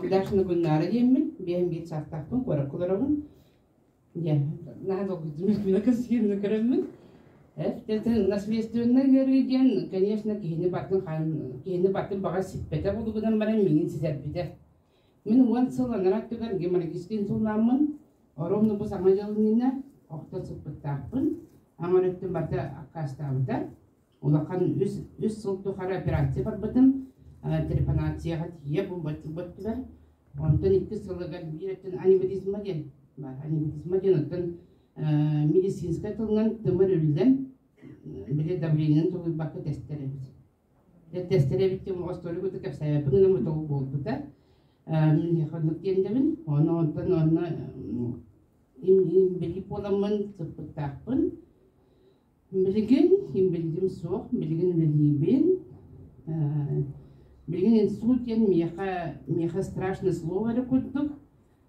Дашна гуннара еммен, бем бит сартакпын, коракуларабын. Я, надо гудмик мина касирна карамын. Это наследственное городен, конечно, кихне баттын бага сиппете булугудан бара мигин сизерпите. Мен уан сыла нараттыгар геморрагический инсултамын, оромны бу саңа жалынына окта сыппыттаппын. Аңарыттын барда аккастабыда. Улақан үз сылту хара операция бар бытым. Трепанацияға тие бұл баттылар. Онтан 2 сылыгар биреттен аневризма ден. Аневризма ден оттан медицинска тылынан тымыр үлден біле давлениянын тұлы бақы тестеребіз. Тестеребіттен оғыстыры көті кәпсайапын ұнамы тұлы болдыда. Мен еқанлық дендебін. Онтан біліп оламын сыппыттақпын. Білген, білгім соқ, білген білейбен. Билген инсультен меха страшное слово рекутдук.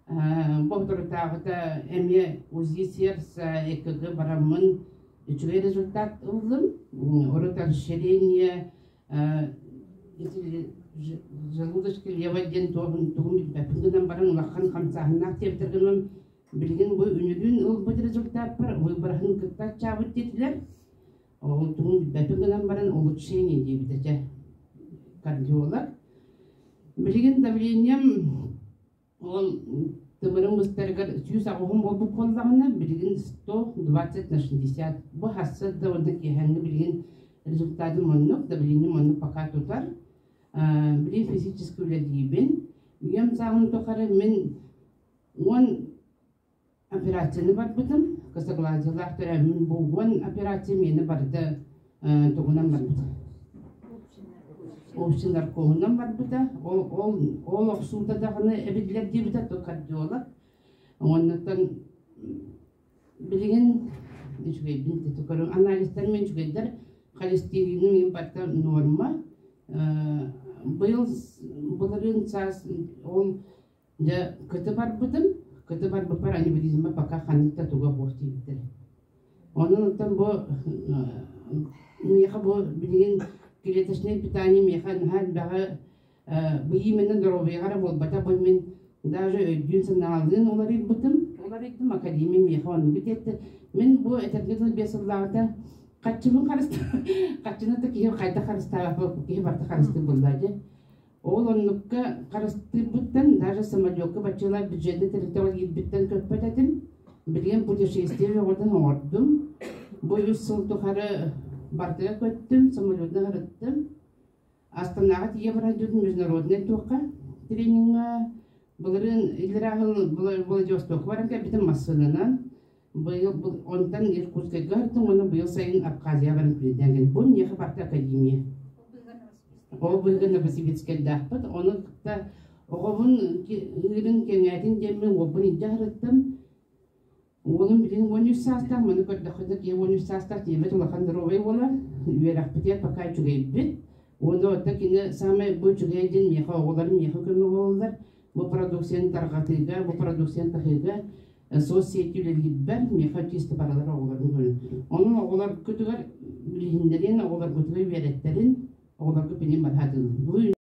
Богдуртагыта эме УЗИ сердца ЭКГ барамын үчүгө результат ылдым. Орото расширение желудочка леводен тугум биппинден баран улаккан камсахына тептиргенмин. Билген бу үнүгүн ылбыт результат бар. Выборхын кытта чабыт дедилер. Ол тугум биппинден баран улучшение дейбиде. Кардиолог. Билген давлением ол тымырын быстаргар 100 ағығын болду қолдағына билген 120/60. Бу хасса да онда кехенге билген результаты моннук, давление моннук пока тутар. Билген физически үледейбен. Ем сағын тоқары мен он операцияны бар бұдым. Кысыглазылар түрәмін бұл он операция мені барды тұғынан бар бұдым. Общиндар коғынан бар бұда, ол оқсуда дағыны әбідлер дейбіда тұр кардиолог. Оннықтан білген анализтермен жүгендер холестеринім ең барда норма. Бұлырын саз ол күті бар бұдым, күті бар бұпар аневризма пока қанытта туға боқ дейбідер. Оннықтан бұл білген клеточное питание механ хат бага именно здоровье гара бол бата бой мен даже дюн саналын олар иттим академия механ битет мен бу этергетл бесылларда каччылын каччыны да кие кайта карыста кие барта карысты булдажы ол оннукка карысты буттан даже самолетка бачылар бюджетный территория биттен көппететим билген путешествие одан ордум бу үсүл тухары Бартыга көттім, самолетна ғырыттым. Астанаға тие барадудың международный тоққа тренинга. Бұлырын илірағыл Владивосток баранға бітім массынынан. Онтан Иркутскай ғырттың, оны бұйыл сайын Абхазия баран күледенген. Бұл неғі барты академия. Ол бұйғы Новосибирскелді ақпыт. Оны күтті оғывын үйрін кеңәтін демін обын иді ғырыттым. Олым билин 13 састақ, мұны көрдіқыдық 13 састақ дейбет олақан дұровай ола, үйерақ бітер пока жүгей бит. Оны отта кені самай бұл жүгейден меха оғыларын меха көмі олылар. Бұл продукцияны тарғатыға, бұл продукцияны тақыға соцсетілерге бәр меха тесті баралар оғыларын көрін. Оның оғылар көтігер білгендерін, оғылар көтігер вереттерін, оғылар көпенен барадың.